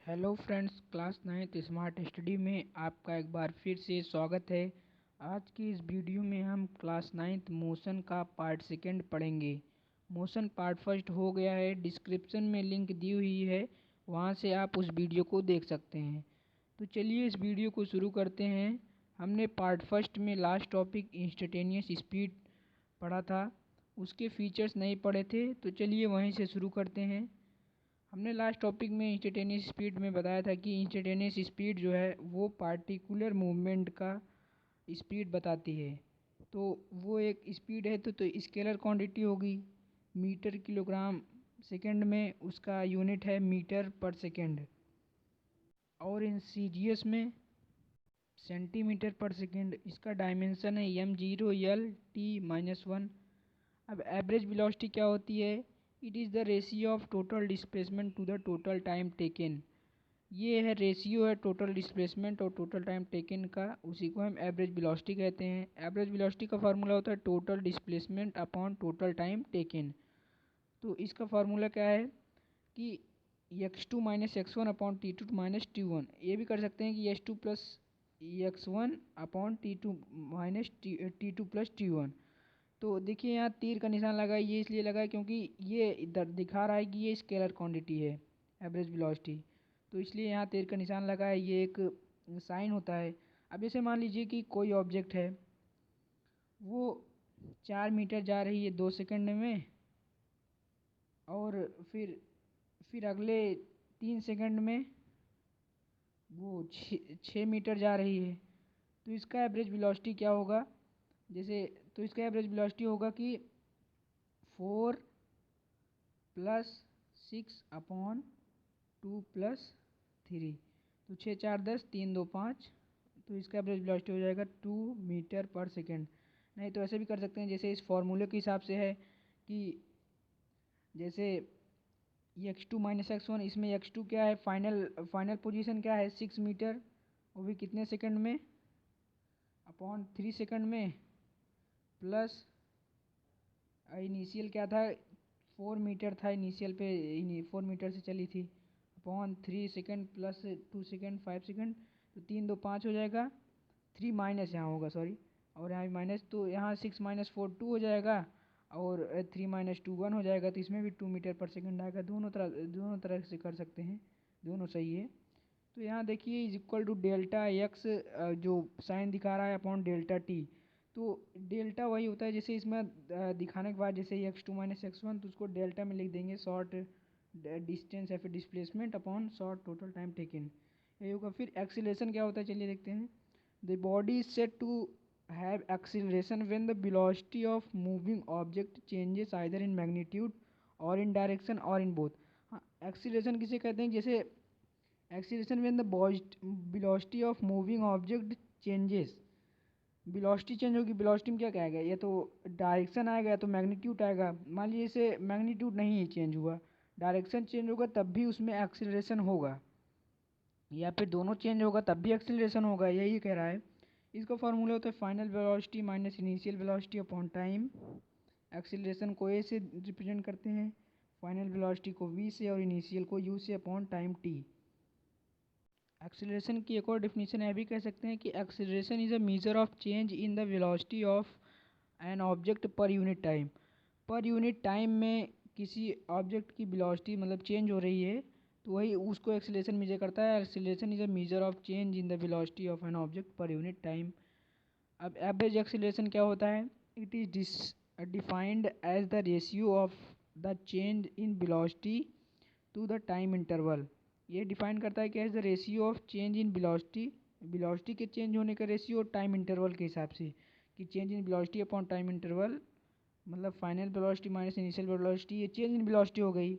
Hello friends, class 9th smart study में आपका एक बार फिर से स्वागत है। आज की इस वीडियो में हम क्लास 9th मोशन का पार्ट सेकंड पढ़ेंगे। मोशन पार्ट फर्स्ट हो गया है, डिस्क्रिप्शन में लिंक दी हुई है, वहां से आप उस वीडियो को देख सकते हैं। तो चलिए इस वीडियो को शुरू करते हैं। हमने पार्ट फर्स्ट में लास्ट टॉपिक इंस्टेंटेनियस स्पीड पढ़ा था, उसके फीचर्स नहीं पढ़े थे, तो चलिए वहीं से शुरू करते हैं। हमने लास्ट टॉपिक में इंस्टेंटेनियस स्पीड में बताया था कि इंस्टेंटेनियस स्पीड जो है वो पार्टिकुलर मूवमेंट का स्पीड बताती है। तो वो एक स्पीड है तो स्केलर क्वांटिटी होगी मीटर किलोग्राम सेकंड में, उसका यूनिट है मीटर पर सेकंड, और इन सीजीएस में सेंटीमीटर पर सेकंड, इसका डायमेंशन है m0 L t-1। अब एवरेज वेलोसिटी क्या होती है? It is the ratio of total displacement to the total time taken. ये है रेशियो है टोटल डिस्प्लेसमेंट और टोटल टाइम टेकन का, उसी को हम एवरेज वेलोसिटी कहते हैं। एवरेज वेलोसिटी का फार्मूला होता है total displacement upon total time taken. तो इसका फार्मूला क्या है कि x2 minus x1 upon t2 minus t1। ये भी कर सकते हैं कि x2 plus x1 upon t2 minus t2 plus t1। तो देखिए यहाँ तीर का निशान लगा है, ये इसलिए लगा है क्योंकि ये इधर दिखा रहा है कि ये स्केलर क्वांटिटी है एवरेज वेलोसिटी, तो इसलिए यहाँ तीर का निशान लगा है, ये एक साइन होता है। अब जैसे मान लीजिए कि कोई ऑब्जेक्ट है, वो 4 मीटर जा रही है 2 सेकंड में, और फिर अगले 3 सेकंड में वो 6 मीटर जा रही है, तो इसका एवरेज वेलोसिटी क्या होगा? जैसे तो इसका एवरेज वेलोसिटी होगा कि 4+6/2+3, तो 6 4 10 3 2 5, तो इसका एवरेज वेलोसिटी हो जाएगा 2 मीटर पर सेकेंड। नहीं तो ऐसे भी कर सकते हैं, जैसे इस फॉर्मूले के हिसाब से है कि जैसे x2 माइनस x1, इसमें x2 क्या है, फाइनल पोजीशन क्या है 6 मीटर, वो भी कितने सेकंड में, अपॉन 3 सेकंड में, प्लस इनिशियल क्या था 4 मीटर था इनिशियल पे, 4 मीटर से चली थी, upon 3 second plus 2 second 5 second, तो 3 2 5 हो जाएगा। 3 माइनस यहाँ होगा, सॉरी, और यहाँ भी माइनस, तो यहाँ 6 - 4 2 हो जाएगा, और 3 - 2 1 हो जाएगा, तो इसमें भी 2 मीटर पर सेकंड आएगा। दोनों तरह से कर सकते हैं, दोनों सही है। तो यहाँ देखिए is equal to delta x, जो साइन दिखा रहा है अपॉन डेल्टा टी, तो डेल्टा वही होता है जैसे इसमें दिखाने के बाद, जैसे x2 माइनस x1, तो उसको डेल्टा में लिख देंगे, शॉर्ट डिस्टेंस या फिर displacement upon short total time taken, यही होगा। फिर एक्सीलरेशन क्या होता है, चलिए देखते हैं। The body is said to have acceleration when the velocity of moving object changes either in magnitude और इन डायरेक्शन और इन बोथ। हाँ, एक्सीलरेशन किसे कहते हैं? जैसे acceleration when the velocity of moving object changes, velocity change होगी, velocity में क्या कहेगा, या तो डायरेक्शन आएगा या तो मैग्नीट्यूड आएगा। मान लीजिए इसे मैग्नीट्यूड नहीं चेंज हुआ, डायरेक्शन चेंज होगा तब भी उसमें एक्सीलरेशन होगा, या फिर दोनों चेंज होगा तब भी एक्सीलरेशन होगा, यही कह रहा है। इसका फॉर्मूला होता है final velocity minus initial velocity upon time. Acceleration को ए से रिप्रेजेंट करते हैं, फाइनल वेलोसिटी को वी से, और इनिशियल को यू से अपॉन टाइम टी। एक्सीलरेशन की एक और डेफिनेशन है भी कह सकते हैं कि acceleration is a measure of change in the velocity of an object per unit time. पर यूनिट टाइम में किसी ऑब्जेक्ट की वेलोसिटी मतलब चेंज हो रही है, तो वही उसको एक्सीलरेशन मेजर करता है। Acceleration is a measure of change in the velocity of an object per unit time. अब एवरेज एक्सीलरेशन क्या होता है? It is defined as the ratio of the change in velocity to the time interval. ये define करता है कि as the ratio of change in velocity, velocity के change होने का रेशियो टाइम इंटरवल के हिसाब से, कि change in velocity upon time interval, मतलब final velocity minus initial velocity, ये चेंज इन वेलोसिटी हो गई,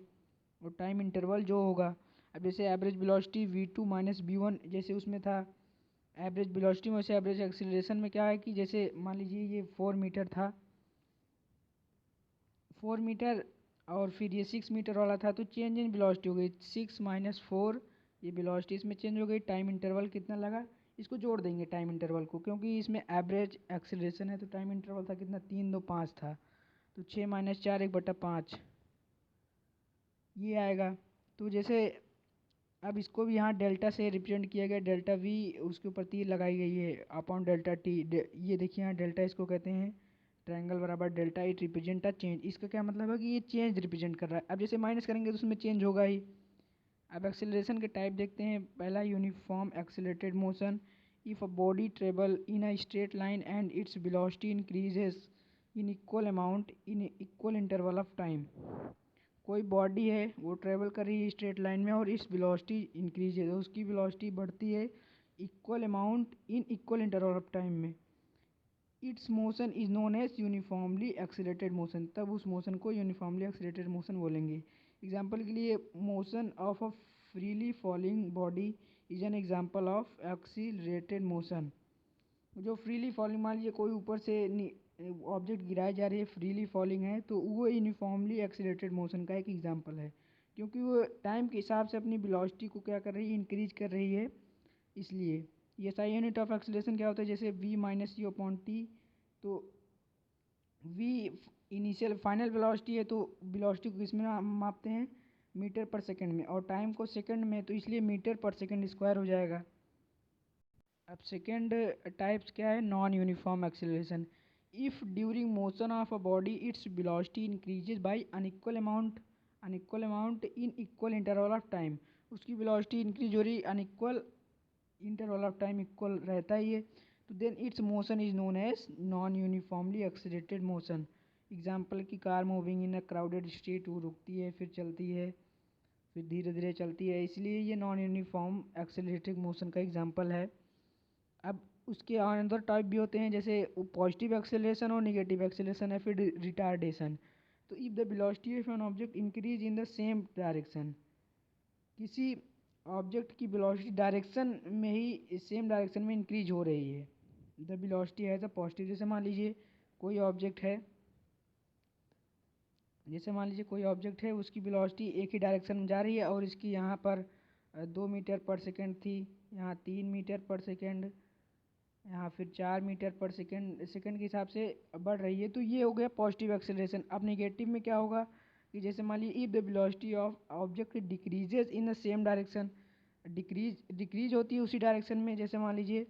और टाइम इंटरवल जो होगा। अब जैसे average velocity v2 minus v1 जैसे उसमें था एवरेज वेलोसिटी में, वैसे एवरेज एक्सीलरेशन में क्या है कि जैसे मान लीजिए ये 4 मीटर था, 4 मीटर, और फिर ये 6 मीटर वाला था, तो चेंज इन वेलोसिटी हो गई 6 - 4, ये वेलोसिटी इसमें चेंज हो गई। टाइम इंटरवल कितना लगा, इसको जोड़ देंगे टाइम इंटरवल को, क्योंकि इसमें एवरेज एक्सीलरेशन है, तो टाइम इंटरवल था कितना, 3 2 5 था, तो 6 - 4 1/5 ये आएगा। तो जैसे अब इसको भी यहाँ डेल्टा से रिप्रेजेंट किया गया, डेल्टा वी उसके ऊपर तीर लगाई गई है अपॉन डेल्टा टी। ये देखिए यहाँ डेल्टा इसको कहते हैं, ट्रायंगल बराबर delta, it represent a change. इसका क्या मतलब है कि ये चेंज रिप्रेजेंट कर रहा है। अब जैसे माइनस करेंगे तो उसमें चेंज होगा ही। अब एक्सेलरेशन के टाइप देखते हैं। पहला uniform accelerated motion, if a body travel in a straight line and its velocity increases in equal amount in equal interval of time. कोई बॉडी है वो ट्रेवल कर रही है स्ट्रेट लाइन में और इस वेलोसिटी इंक्रीज है, तो उसकी वेलोसिटी बढ़ती है equal amount in equal interval of time में। Its motion is known as uniformly accelerated motion, तब उस मोशन को यूनिफॉर्मली एक्सीलरेटेड मोशन बोलेंगे। एग्जाम्पल के लिए motion of a freely falling body is an example of accelerated motion. जो freely falling, मान लीजिए कोई ऊपर से ऑब्जेक्ट गिराई जा रही है, फ्रीली फॉलिंग है, तो वो यूनिफॉर्मली एक्सीलरेटेड मोशन का एक एग्जांपल है, क्योंकि वो टाइम के हिसाब से अपनी वेलोसिटी को क्या कर रही है, इंक्रीज कर रही है। इसलिए ये SI यूनिट ऑफ एक्सीलरेशन क्या होता है, जैसे v minus you upon T. तो v इनिशियल फाइनल वेलोसिटी है, तो वेलोसिटी को किसमें मापते हैं, मीटर पर सेकंड में, और टाइम को सेकंड में, तो इसलिए मीटर पर सेकंड स्क्वायर हो जाएगा। अब सेकेंड टाइप्स क्या है, non uniform acceleration. If during motion of a body its velocity increases by unequal amount in equal interval of time, उसकी वेलोसिटी इंक्रीज हो रही, unequal interval of time equal रहता ही है, तो then its motion is known as non uniformly accelerated motion. Example की car moving in a crowded street, वो रुकती है फिर चलती है फिर धीरे धीरे चलती है, इसलिए ये नॉन यूनिफॉर्म एक्सीलरेटेड मोशन का एग्जाम्पल है। अब उसके अनदर टाइप भी होते हैं, जैसे पॉजिटिव एक्सेलरेशन और नेगेटिव एक्सेलरेशन है, फिर रिटार्डेशन। तो if the velocity of an object increase in the same direction, किसी ऑब्जेक्ट की वेलोसिटी डायरेक्शन में ही सेम डायरेक्शन में इंक्रीज हो रही है, द वेलोसिटी है द पॉजिटिव। जैसे मान लीजिए कोई ऑब्जेक्ट है, उसकी वेलोसिटी एक ही डायरेक्शन में जा रही है, और इसकी यहाँ पर 2 मीटर पर सेकेंड थी, यहाँ 3 मीटर पर सेकेंड, यहाँ फिर 4 मीटर पर सेकेंड के हिसाब से बढ़ रही है, तो ये हो गया पॉजिटिव एक्सेलरेशन। अब नेगेटिव में क्या होगा कि जैसे मान लीजिए if the velocity of object decreases in the same direction, decrease होती है उसी डायरेक्शन में। जैसे मान लीजिए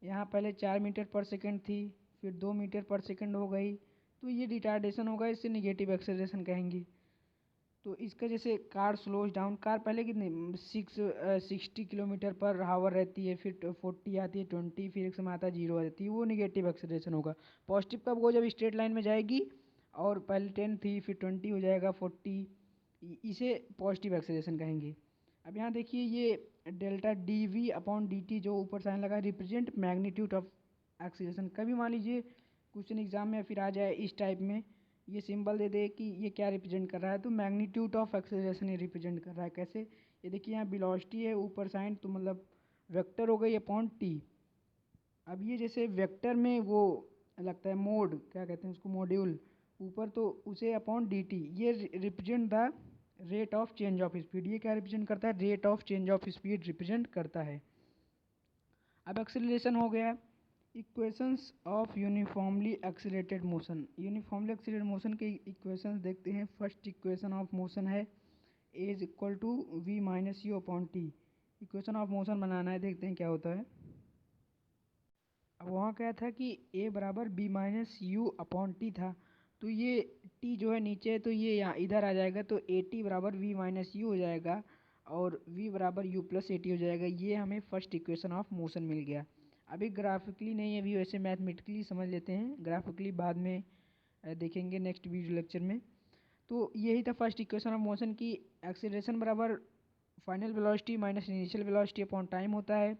यहाँ पहले 4 मीटर पर सेकेंड थी, फिर 2 मीटर पर सेकेंड हो गई, तो ये रिटार्डेशन होगा, इससे नेगेटिव एक्सेलरेशन कहेंगे। तो इसका जैसे कार स्लोज डाउन, कार पहले कितने 60 किलोमीटर पर हावर रहती है, फिर 40 आती है, 20, फिर एक समय आता है 0 आ जाती है, वो नेगेटिव एक्सेलरेशन होगा। पॉजिटिव कब हो, जब स्ट्रेट लाइन में जाएगी और पहले 10 थी फिर 20 हो जाएगा 40, इसे पॉजिटिव एक्सेलरेशन कहेंगे। अब यहाँ देखिए ये delta d v upon D t जो ऊपर साइन लगा, रिप्रेजेंट मैग्नीट्यूड ऑफ एक्सेलरेशन। कभी मान लीजिए क्वेश्चन एग्जाम में फिर आ जाए इस टाइप में, ये सिंबल दे दे कि ये क्या रिप्रेजेंट कर रहा है, तो मैग्नीट्यूड ऑफ एक्सेलरेशन ये रिप्रेजेंट कर रहा है। कैसे, ये देखिए यहाँ वेलोसिटी है, ऊपर साइन, तो मतलब वेक्टर हो गई अपॉन टी। अब ये जैसे वेक्टर में वो लगता है मोड, क्या कहते हैं उसको, मॉड्यूल ऊपर, तो उसे अपॉन डी टी, ये represent the rate of change of speed. ये क्या रिप्रेजेंट करता है, rate of change of speed represent करता है। अब एक्सेलरेशन हो गया। Equations of uniformly accelerated motion, uniformly accelerated motion के इक्वेशंस देखते हैं। फर्स्ट इक्वेशन ऑफ मोशन है A is equal to V minus you upon T. Equation of motion बनाना है, देखते हैं क्या होता है। अब वहाँ क्या था कि ए बराबर b minus you upon t था, तो ये टी जो है नीचे, तो ये यहाँ इधर आ जाएगा, तो ए टी बराबर वी माइनस यू हो जाएगा, और v बराबर यू प्लस ए टी हो जाएगा। ये हमें फर्स्ट इक्वेशन ऑफ मोशन मिल गया। अभी ग्राफिकली नहीं, अभी वैसे मैथमेटिकली समझ लेते हैं, ग्राफिकली बाद में देखेंगे नेक्स्ट वीडियो लेक्चर में। तो यही था फर्स्ट इक्वेशन ऑफ मोशन की, एक्सेलरेशन बराबर final velocity minus initial velocity upon time होता है।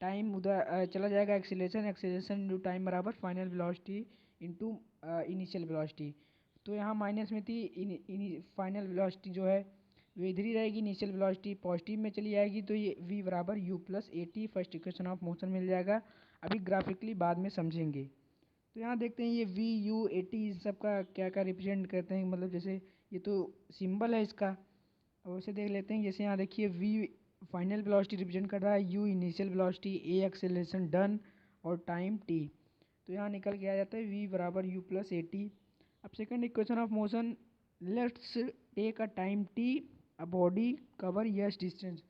टाइम उधर चला जाएगा, एक्सेलरेशन इंटू टाइम बराबर final velocity into initial velocity. तो यहाँ माइनस में थी, फाइनल वेलोसिटी जो है वो इधर ही रहेगी, इनिशियल वेलोसिटी पॉजिटिव में चली जाएगी, तो ये v बराबर u plus A T first equation of motion मिल जाएगा। अभी ग्राफिकली बाद में समझेंगे। तो यहाँ देखते हैं ये v u ए टी इन सब का क्या क्या रिप्रेजेंट करते हैं, मतलब जैसे ये तो सिंबल है इसका, और वैसे देख लेते हैं। जैसे यहाँ देखिए v फाइनल वेलोसिटी रिप्रेजेंट कर रहा है, u initial velocity, a acceleration done, और टाइम t। तो यहाँ निकल के आ जाता है v बराबर u प्लस ए टी। अब second equation of motion, let's take a time t, a body cover s distance।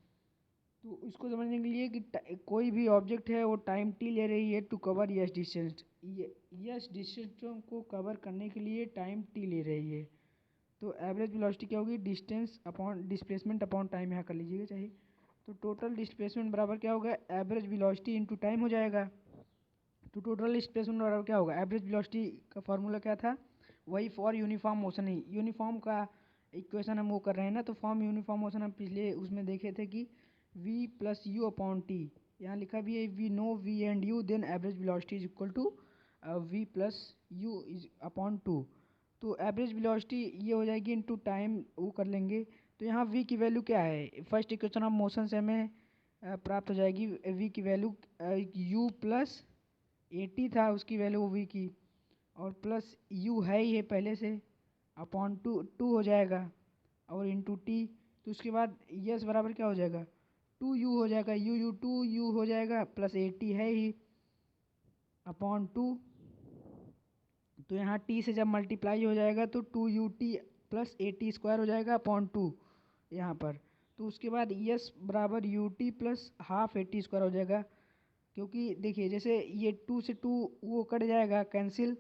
तो इसको समझने के लिए कि कोई भी ऑब्जेक्ट है वो टाइम टी ले रही है to cover s distance, s distance को कवर करने के लिए टाइम टी ले रही है। तो एवरेज वेलोसिटी क्या होगी, distance upon displacement upon time यहाँ कर लीजिएगा चाहिए। तो टोटल डिस्प्लेसमेंट बराबर क्या होगा, एवरेज वेलोसिटी इंटू टाइम हो जाएगा। तो टोटल डिस्प्लेसमेंट बराबर क्या होगा, एवरेज वेलोसिटी का फॉर्मूला क्या था, वही for uniform motion he, uniform का इक्वेशन हम वो कर रहे हैं ना, तो फॉर्म यूनिफॉर्म मोशन हम पिछले उसमें देखे थे कि v plus u upon t, यहाँ लिखा भी है we know v and u then average velocity is equal to v plus u is upon two. तो एवरेज वेलोसिटी ये हो जाएगी इनटू टाइम वो कर लेंगे। तो यहाँ v की वैल्यू क्या है, फर्स्ट इक्वेशन ऑफ मोशन से हमें प्राप्त हो जाएगी v की वैल्यू u प्लस 80 था उसकी वैल्यू v की, और प्लस u है ही है पहले से, अपॉन टू हो जाएगा और इंटू टी। तो उसके बाद यस बराबर क्या हो जाएगा, 2u हो जाएगा, यू 2u हो जाएगा, प्लस 80 है ही अपॉन टू। तो यहाँ टी से जब मल्टीप्लाई हो जाएगा तो 2ut प्लस 80 स्क्वायर हो जाएगा अपॉन टू यहाँ पर। तो उसके बाद यस बराबर ut प्लस हाफ 80 स्क्वायर हो जाएगा, क्योंकि देखिए जैसे ये 2 से 2 वो कट जाएगा कैंसिल,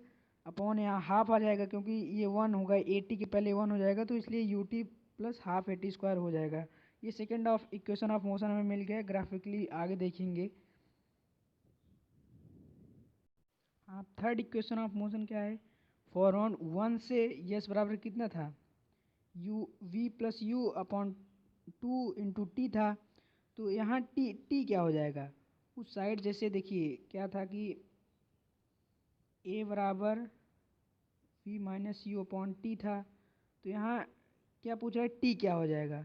अपॉन यहाँ हाफ आ जाएगा क्योंकि ये 1 होगा, 80 के पहले 1 हो जाएगा, तो इसलिए ut प्लस हाफ 80 स्क्वायर हो जाएगा। ये second of equation of motion हमें मिल गया, ग्राफिकली आगे देखेंगे। आप थर्ड इक्वेशन ऑफ मोशन क्या है, फॉर ऑन 1 से यस बराबर कितना था, u v plus u upon 2 into t था। तो यहाँ टी क्या हो जाएगा, उस साइड जैसे देखिए क्या था कि ए बराबर v minus you upon t था। तो यहाँ क्या पूछ रहा है, टी क्या हो जाएगा,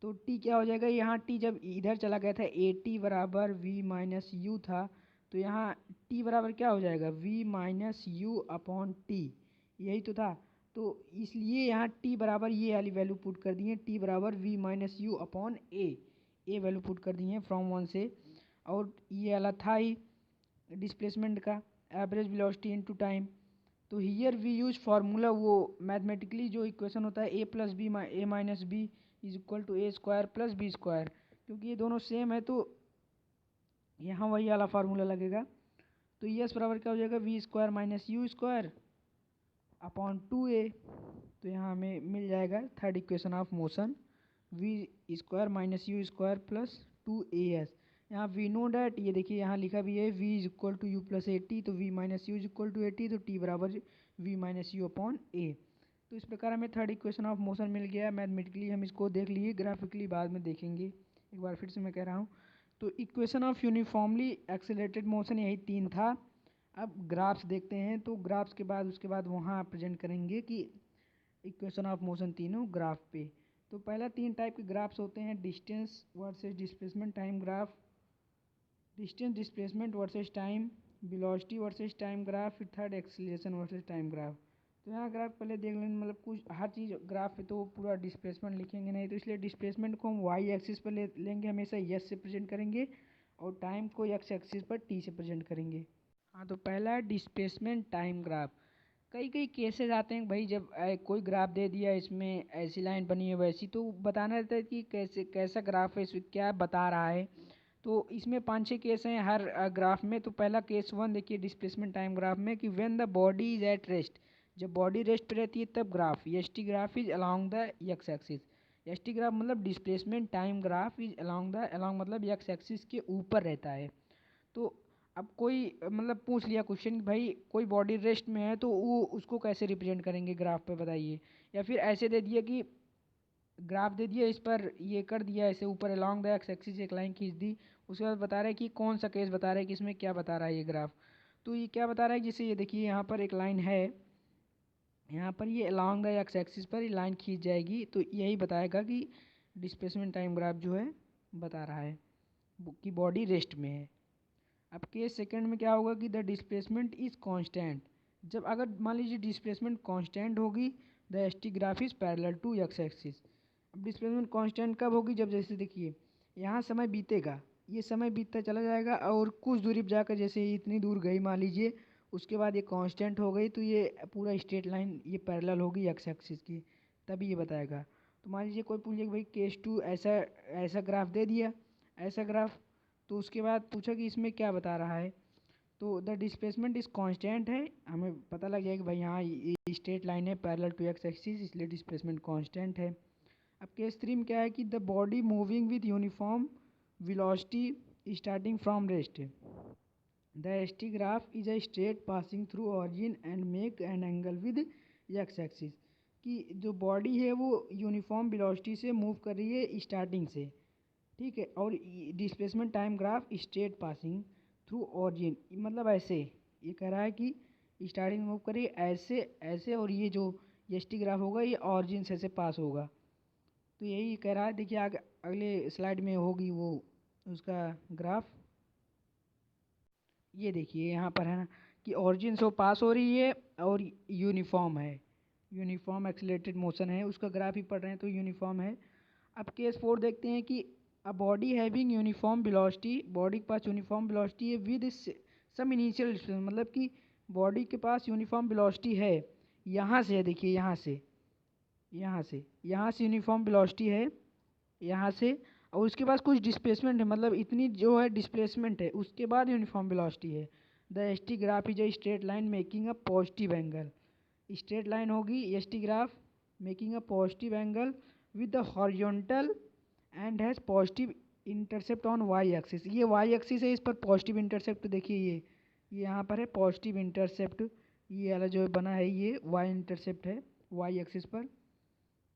तो टी क्या हो जाएगा, यहाँ टी जब इधर चला गया था ए टी बराबर वी माइनस यू था, तो यहाँ टी बराबर क्या हो जाएगा, v minus you upon t, यही तो था। तो इसलिए यहाँ टी बराबर ये वाली वैल्यू पुट कर दी है, टी बराबर v minus you upon a value put कर दी है फ्रॉम 1 से। और ये वाला था ही डिस्प्लेसमेंट का एवरेज वेलोसिटी इनटू टाइम। तो हियर वी यूज फार्मूला, वो मैथमेटिकली जो इक्वेशन होता है A plus B A minus B is equal to A square plus B square, क्योंकि ये दोनों सेम है तो यहाँ वही वाला फार्मूला लगेगा। तो यस बराबर क्या हो जाएगा, v square minus u square upon 2a। तो यहाँ हमें मिल जाएगा third equation of motion, v square minus u square plus 2as। यहाँ वी नो डैट, ये देखिए यहाँ लिखा भी है v is equal to u plus 80, तो v minus u is equal to 80, तो t बराबर v minus you upon a। तो इस प्रकार हमें थर्ड इक्वेशन ऑफ मोशन मिल गया। मैथमेटिकली हम इसको देख लिए, ग्राफिकली बाद में देखेंगे। एक बार फिर से मैं कह रहा हूँ, तो equation of uniformly accelerated motion यही 3 था। अब ग्राफ्स देखते हैं, तो ग्राफ्स के बाद उसके बाद वहाँ प्रेजेंट करेंगे कि इक्वेशन ऑफ मोशन तीनों ग्राफ पे। तो पहला 3 टाइप के ग्राफ्स होते हैं, distance versus displacement time graph, distance displacement versus time, velocity versus time graph, फिर third acceleration versus time graph. तो यहाँ ग्राफ पहले देख लेंगे, मतलब कुछ हर चीज़ ग्राफ पे तो पूरा डिस्प्लेसमेंट लिखेंगे नहीं, तो इसलिए डिस्प्लेसमेंट को हम वाई एक्सिस पर लेंगे, हमेशा यस से प्रेजेंट करेंगे, और टाइम को एक्स एक्सिस पर टी से प्रेजेंट करेंगे। हाँ, तो पहला है डिस्प्लेसमेंट टाइम ग्राफ। कई कई केसेस आते हैं भाई, जब कोई ग्राफ दे दिया, इसमें ऐसी लाइन बनी है वैसी, तो बताना रहता है कि कैसे कैसा ग्राफ है, इसमें क्या बता रहा है। तो इसमें 5-6 केस हैं हर ग्राफ में। तो पहला केस 1 देखिए डिस्प्लेसमेंट टाइम ग्राफ में, कि when the body is at rest, जब बॉडी रेस्ट पे रहती है तब graph S T graph is along the X axis. S T graph मतलब displacement time graph is along मतलब एक्स एक्सिस के ऊपर रहता है। तो अब कोई मतलब पूछ लिया क्वेश्चन, भाई कोई बॉडी रेस्ट में है तो वो उसको कैसे रिप्रेजेंट करेंगे ग्राफ पे बताइए। या फिर ऐसे दे दिया कि ग्राफ दे दिया, इस पर ये कर दिया ऐसे ऊपर अलॉन्ग द एक्स एक्सिस एक लाइन खींच दी, उसके बाद बता रहा है कि कौन सा केस बता रहा है कि इसमें क्या बता रहा है ये ग्राफ। तो ये क्या बता रहा है, जैसे ये देखिए यहाँ पर एक लाइन है, यहाँ पर ये अलॉन्ग द एक्स एक्सिस पर ये लाइन खींच जाएगी, तो यही बताएगा कि डिस्प्लेसमेंट टाइम ग्राफ जो है बता रहा है कि बॉडी रेस्ट में है। अब केस सेकंड में क्या होगा कि द डिस्प्लेसमेंट इज कांस्टेंट, जब अगर मान लीजिए डिस्प्लेसमेंट कांस्टेंट होगी, the S T graph is parallel to x axis. अब डिस्प्लेसमेंट कांस्टेंट कब होगी, जब जैसे देखिए यहाँ समय बीतेगा, ये समय बीतता चला जाएगा और कुछ दूरी पर जाकर जैसे इतनी दूर गई मान लीजिए, उसके बाद ये कांस्टेंट हो गई, तो ये पूरा स्ट्रेट लाइन ये पैरेलल होगी एक्स एक्सिस की, तभी ये बताएगा। तो मान लीजिए कोई पूछ लिया कि भाई केस 2 ऐसा ऐसा ग्राफ दे दिया, ऐसा ग्राफ। तो उसके बाद पूछा कि इसमें क्या बता रहा है, तो द डिस्प्लेसमेंट इज कांस्टेंट है, हमें पता लग गया कि भाई यहाँ ये स्ट्रेट लाइन है पैरेलल टू एक्स एक्सिस, इसलिए डिस्प्लेसमेंट कांस्टेंट है। अब केस 3 में क्या है कि the body moving with uniform velocity starting from rest, the st graph is a straight passing through origin and make an angle with x axis, कि जो body है वो यूनिफॉर्म वेलोसिटी से मूव कर रही है स्टार्टिंग से, ठीक है, और displacement time graph straight passing through origin, मतलब ऐसे ये कह रहा है कि स्टार्टिंग मूव करिए ऐसे ऐसे, और ये जो एस टी ग्राफ होगा ये ऑरिजिन से पास होगा। तो यही कह रहा है, देखिए आगे अगले स्लाइड में होगी वो उसका ग्राफ। ये देखिए यहाँ पर है ना कि ऑरिजिन से पास हो रही है और यूनिफॉर्म है, यूनिफॉर्म एक्सीलरेटेड मोशन है, उसका ग्राफ ही पढ़ रहे हैं तो यूनिफॉर्म है। अब केस 4 देखते हैं कि a body having uniform velocity, body के पास यूनिफॉर्म वेलोसिटी है विद सम इनिशियल डिस्प्लेसमेंट, मतलब कि बॉडी के पास यूनिफॉर्म वेलोसिटी है, यहाँ से है, देखिए यहाँ से यूनिफॉर्म वेलोसिटी है यहाँ से, और उसके पास कुछ डिस्प्लेसमेंट है, मतलब इतनी जो है डिस्प्लेसमेंट है, उसके बाद यूनिफॉर्म वेलोसिटी है। The S T graph is a straight line making a positive angle, straight line होगी S T graph making a positive angle with the horizontal and has positive intercept on Y axis, ये Y axis है, इस पर positive intercept देखिए ये यहाँ पर है पॉजिटिव इंटरसेप्ट, ये वाला जो बना है ये वाई इंटरसेप्ट है वाई एक्सिस पर।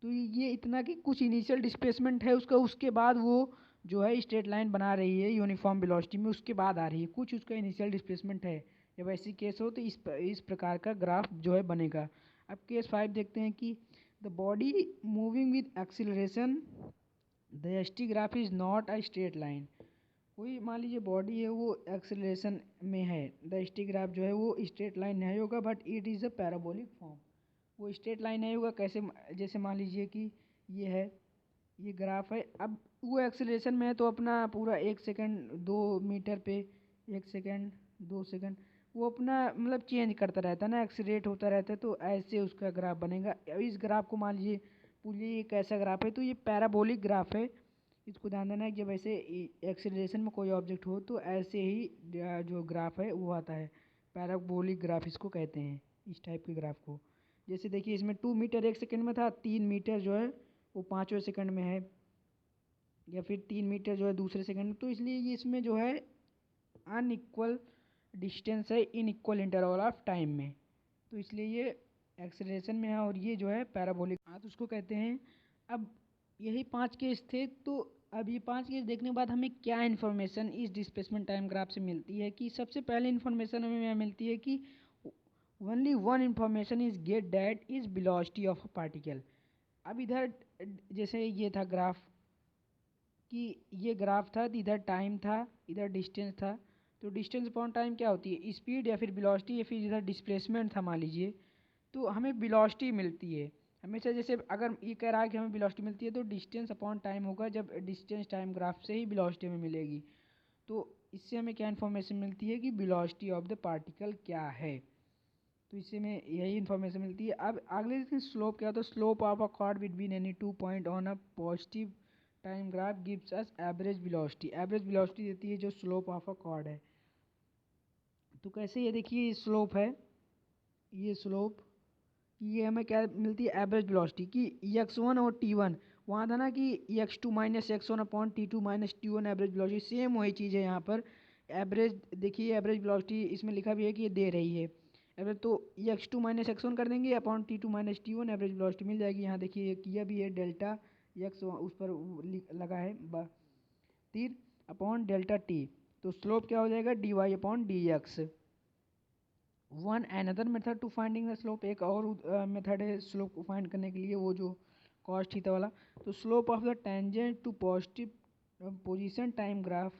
तो ये इतना कि कुछ इनिशियल डिस्प्लेसमेंट है उसका, उसके बाद वो जो है स्ट्रेट लाइन बना रही है यूनिफॉर्म वेलोसिटी में, उसके बाद आ रही है, कुछ उसका इनिशियल डिस्प्लेसमेंट है। जब ऐसी केस हो तो इस प्रकार का ग्राफ जो है बनेगा। अब केस 5 देखते हैं कि the body moving with acceleration, the S T graph is not a straight line, कोई मान लीजिए बॉडी है वो एक्सेलरेशन में है, द एस टी ग्राफ जो है वो स्ट्रेट लाइन नहीं होगा but it is a parabolic form, वो स्ट्रेट लाइन नहीं होगा, कैसे, जैसे मान लीजिए कि ये है, ये ग्राफ है, अब वो एक्सेलरेशन में है तो अपना पूरा 1 सेकंड 2 मीटर पे 1 सेकंड 2 सेकंड वो अपना मतलब चेंज करता रहता है ना, एक्सीलरेट होता रहता है, तो ऐसे उसका ग्राफ बनेगा। अब इस ग्राफ को मान लीजिए पूरी एक ऐसा ग्राफ है, तो ये पैराबोलिक ग्राफ है, इसको ध्यान देना है कि जब ऐसे एक्सेलरेशन में कोई ऑब्जेक्ट हो तो ऐसे ही जो ग्राफ है वो आता है, पैराबोलिक ग्राफ इसको कहते हैं, इस टाइप के ग्राफ को। जैसे देखिए इसमें 2 मीटर 1 सेकंड में था, 3 मीटर जो है वो 5वें सेकंड में है, या फिर 3 मीटर जो है दूसरे सेकंड में, तो इसलिए ये इसमें जो है अनइक्वल डिस्टेंस है इन इक्वल इंटरवल ऑफ टाइम में, तो इसलिए ये एक्सेलरेशन में है और ये जो है पैराबोलिक, हाँ तो उसको कहते हैं। अब यही 5 केस थे, तो अब ये 5 केस देखने के बाद हमें क्या इन्फॉर्मेशन इस डिस्प्लेसमेंट टाइम ग्राफ से मिलती है, कि सबसे पहले इन्फॉर्मेशन हमें यह मिलती है कि only one information is get that is velocity of a particle. अब इधर जैसे ये था ग्राफ, कि ये ग्राफ था, इधर टाइम था इधर डिस्टेंस था, तो डिस्टेंस अपॉन टाइम क्या होती है, स्पीड या फिर वेलोसिटी, या फिर इधर डिस्प्लेसमेंट था मान लीजिए, तो हमें वेलोसिटी मिलती है हमेशा। जैसे अगर ये कह रहा है कि हमें वेलोसिटी मिलती है तो डिस्टेंस अपॉन टाइम होगा, जब डिस्टेंस टाइम ग्राफ से ही वेलोसिटी हमें मिलेगी। तो इससे हमें क्या इन्फॉर्मेशन मिलती है कि वेलोसिटी ऑफ द पार्टिकल क्या है, तो इससे में यही इन्फॉर्मेशन मिलती है। अब अगले देखते हैं स्लोप क्या होता है, slope of a cord between any 2 point on a positive time graph gives us average velocity, average velocity देती है जो स्लोप ऑफ अ कॉर्ड है। तो कैसे, ये देखिए ये स्लोप है, ये स्लोप, ये हमें क्या मिलती है एवरेज वेलोसिटी, कि x1 और t1, वहाँ था ना कि x2 minus x1 upon t2 minus t1 average velocity, same वही चीज़ है यहाँ पर। एवरेज देखिए एवरेज वेलोसिटी इसमें लिखा भी है कि ये दे रही है एवरेज, तो x2 माइनस x1 कर देंगे upon t2 minus t1 average velocity मिल जाएगी। यहाँ देखिए ये किया भी है डेल्टा x उस पर लगा है तीर अपॉन डेल्टा t, तो स्लोप क्या हो जाएगा dy upon dx। One another method to finding the slope, एक और मेथड है स्लोप को फाइंड करने के लिए, वो जो कॉस्ट थीटा वाला। तो slope of the tangent to positive position time graph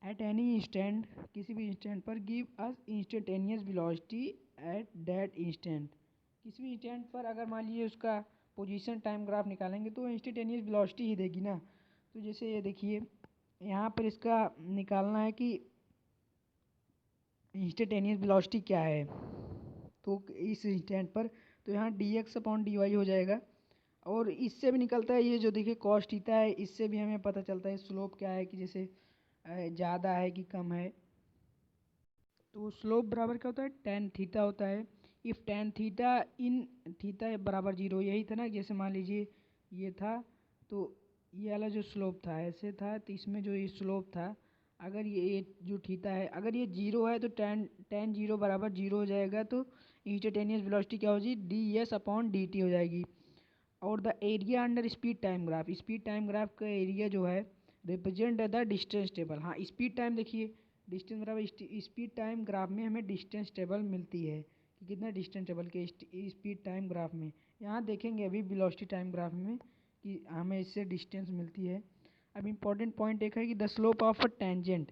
at any instant, किसी भी इंस्टेंट पर give us instantaneous velocity at that instant, किसी भी इंस्टेंट पर अगर मान लीजिए उसका पोजीशन टाइम ग्राफ निकालेंगे तो इंस्टेंटेनियस वेलोसिटी ही देगी ना। तो जैसे ये देखिए यहाँ पर इसका निकालना है कि इंस्टेंटेनियस वेलोसिटी क्या है, तो इस इंस्टेंट पर, तो यहाँ d x upon d y हो जाएगा। और इससे भी निकलता है ये जो देखिए कॉस थीटा है, इससे भी हमें पता चलता है स्लोप क्या है कि जैसे ज़्यादा है कि कम है। तो स्लोप बराबर क्या होता है, टेन थीटा होता है। If tan theta in theta बराबर 0, यही था ना, जैसे मान लीजिए ये था, तो ये वाला जो स्लोप था ऐसे था, तो इसमें जो ये स्लोप था, अगर ये जो थीटा है अगर ये 0 है तो टेन टेन 0 बराबर 0 हो जाएगा, तो इंस्टेंटेनियस वेलोसिटी क्या हो जाएगी, D s upon D T हो जाएगी। और the area under speed time graph, speed time graph का एरिया जो है रिप्रेजेंट द डिस्टेंस टेबल। हाँ, स्पीड टाइम देखिए, डिस्टेंस बराबर स्पीड टाइम ग्राफ में हमें डिस्टेंस टेबल मिलती है कि कितना डिस्टेंस टेबल के स्पीड टाइम ग्राफ में। यहाँ देखेंगे अभी वेलोसिटी टाइम ग्राफ में कि हमें इससे डिस्टेंस मिलती है। अब इम्पॉर्टेंट पॉइंट एक है कि the slope of a tangent,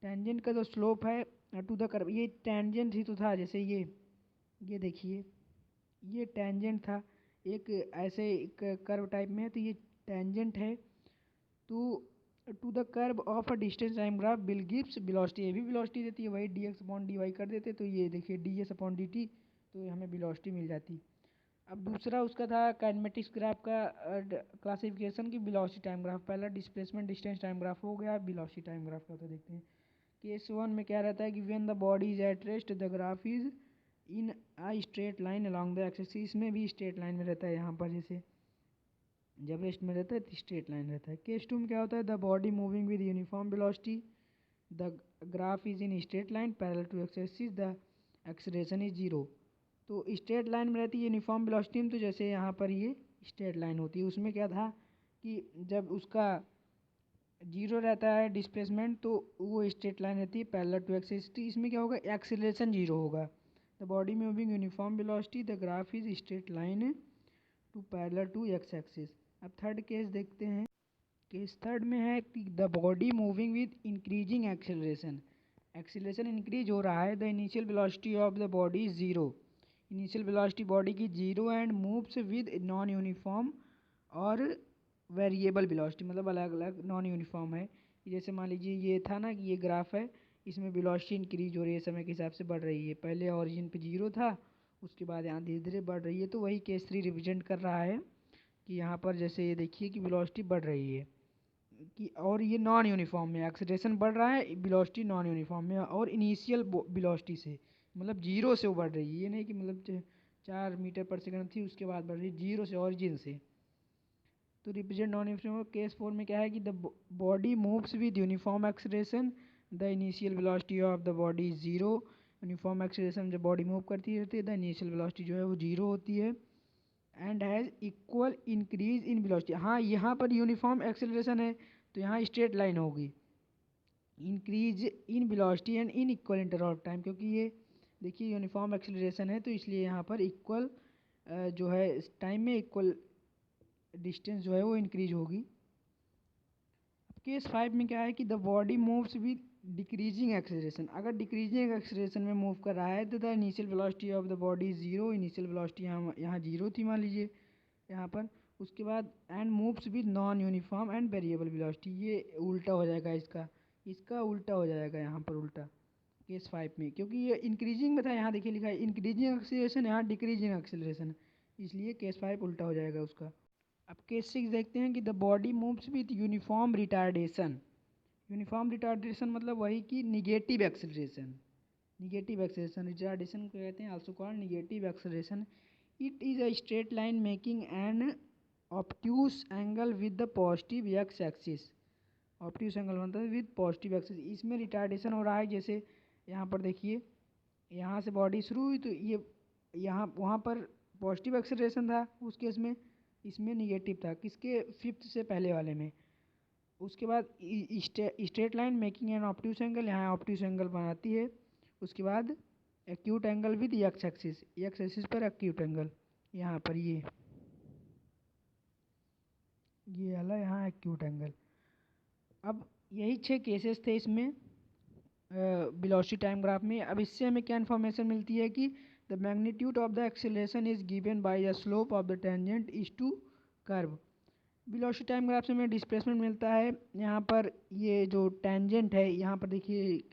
tangent का जो स्लोप है टू द कर्व, ये टेंजेंट ही तो था, जैसे ये देखिए ये टेंजेंट था, एक ऐसे कर्व टाइप में है, तो ये टेंजेंट है to to the curve of a distance time graph will gives velocity, ये भी वेलोसिटी देती है, वही d x upon d y कर देते, तो ये देखिए d s upon D t, तो हमें वेलोसिटी मिल जाती। अब दूसरा उसका था काइनेमेटिक्स ग्राफ का क्लासिफिकेशन की वेलोसिटी टाइम ग्राफ, पहला डिस्प्लेसमेंट डिस्टेंस टाइम ग्राफ हो गया, वेलोसिटी टाइम ग्राफ का तो देखते हैं। केस वन में क्या रहता है कि when the body is at rest the graph is in uh straight line along the axis, इसमें भी स्ट्रेट लाइन में रहता है, यहाँ पर जैसे जब रेस्ट में रहता है तो स्ट्रेट लाइन रहता है। केस टू में क्या होता है, the body moving with uniform velocity the graph is in straight line parallel to axis the acceleration is zero. तो स्ट्रेट लाइन में रहती है यूनिफॉर्म वेलोसिटी में, तो जैसे यहाँ पर ये स्ट्रेट लाइन होती है, उसमें क्या था कि जब उसका जीरो रहता है डिस्प्लेसमेंट, तो वो स्ट्रेट लाइन रहती है पैरेलल टू एक्सिस, तो इसमें क्या होगा, एक्सीलरेशन जीरो होगा। The body moving uniform velocity the graph is straight line to parallel to x axis. अब थर्ड केस देखते हैं। केस थर्ड में है कि the body moving with increasing acceleration, acceleration increase हो रहा है, the initial velocity of the body is zero, initial velocity body की zero and moves with non uniform और वेरिएबल वेलोसिटी, मतलब अलग अलग नॉन यूनिफॉर्म है। जैसे मान लीजिए ये था ना कि ये ग्राफ है, इसमें वेलोसिटी इंक्रीज हो रही है, समय के हिसाब से बढ़ रही है, पहले ओरिजिन पे जीरो था, उसके बाद यहाँ धीरे धीरे बढ़ रही है, तो वही केस थ्री रिप्रेजेंट कर रहा है कि यहाँ पर जैसे ये देखिए कि वेलोसिटी बढ़ रही है कि, और ये नॉन यूनिफॉर्म में एक्सेलरेशन बढ़ रहा है, वेलोसिटी नॉन यूनिफॉर्म में और इनिशियल वेलोसिटी से, मतलब जीरो से वो बढ़ रही है, ये नहीं कि मतलब 4 मीटर पर सेकंड थी उसके बाद बढ़ रही है, जीरो से ओरिजिन से। तो represent non uniform case four में क्या है कि the body moves with uniform acceleration the initial velocity of the body is zero, uniform acceleration जब बॉडी मूव करती रहती है द इनिशियल वेलोसिटी जो है वो जीरो होती है and has equal increase in velocity. हाँ, यहाँ पर यूनिफॉर्म एक्सेलरेशन है तो यहाँ स्ट्रेट लाइन होगी, increase in velocity and in equal interval of time, क्योंकि ये देखिए यूनिफॉर्म एक्सेलरेशन है तो इसलिए यहाँ पर इक्वल जो है टाइम में इक्वल डिस्टेंस जो है वो इंक्रीज होगी। केस फाइव में क्या है कि the body moves with decreasing acceleration, अगर डिक्रीजिंग एक्सेलरेशन में मूव कर रहा है तो the initial velocity of the body zero, initial velocity यहाँ जीरो थी मान लीजिए यहाँ पर, उसके बाद and moves with non uniform and variable velocity, ये उल्टा हो जाएगा, इसका उल्टा हो जाएगा यहाँ पर उल्टा केस फाइव में, क्योंकि ये इंक्रीजिंग में था, यहाँ देखिए लिखा है इंक्रीजिंग एक्सेलरेशन, यहाँ डिक्रीजिंग एक्सेलरेशन, इसलिए केस फाइव उल्टा हो जाएगा उसका। अब केस सिक्स देखते हैं कि the body moves with uniform retardation, uniform retardation मतलब वही कि negative acceleration, negative acceleration retardation को कहते हैं also called negative acceleration. It is a straight line making an obtuse angle with the positive x axis, obtuse angle बनता है with positive axis, इसमें retardation हो रहा है, जैसे यहाँ पर देखिए यहाँ से बॉडी शुरू हुई तो ये यहाँ वहाँ पर पॉजिटिव एक्सेलरेशन था उस केस में, इसमें निगेटिव था, किसके फिफ्थ से पहले वाले में। उसके बाद straight line making an obtuse angle, यहाँ ऑब्ट्यूस एंगल बनाती है, उसके बाद acute angle with x axis, x axis पर एक्यूट एंगल, यहाँ पर ये वाला यहाँ एक्यूट एंगल। अब यही 6 केसेस थे इसमें वेलोसिटी टाइम ग्राफ में। अब इससे हमें क्या इन्फॉर्मेशन मिलती है कि the magnitude of the acceleration is given by the slope of the tangent is to curve. Velocity time graph से हमें डिस्प्लेसमेंट मिलता है, यहाँ पर ये जो टेंजेंट है यहाँ पर देखिए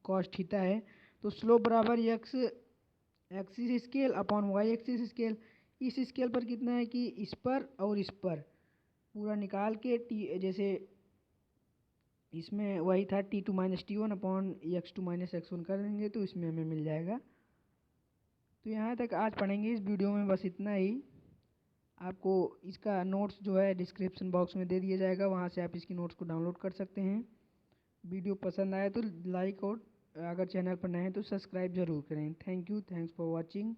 कॉस थीटा है, तो स्लोप बराबर x axis scale upon y axis scale, इस स्केल पर कितना है कि इस पर और इस पर पूरा निकाल के जैसे इसमें वही था T2-T1/x2-x1 कर देंगे तो इसमें हमें मिल जाएगा। तो यहाँ तक आज पढ़ेंगे इस वीडियो में, बस इतना ही। आपको इसका नोट्स जो है डिस्क्रिप्शन बॉक्स में दे दिया जाएगा, वहाँ से आप इसकी नोट्स को डाउनलोड कर सकते हैं। वीडियो पसंद आए तो लाइक और अगर चैनल पर नए हैं तो सब्सक्राइब ज़रूर करें। Thank you, thanks for watching.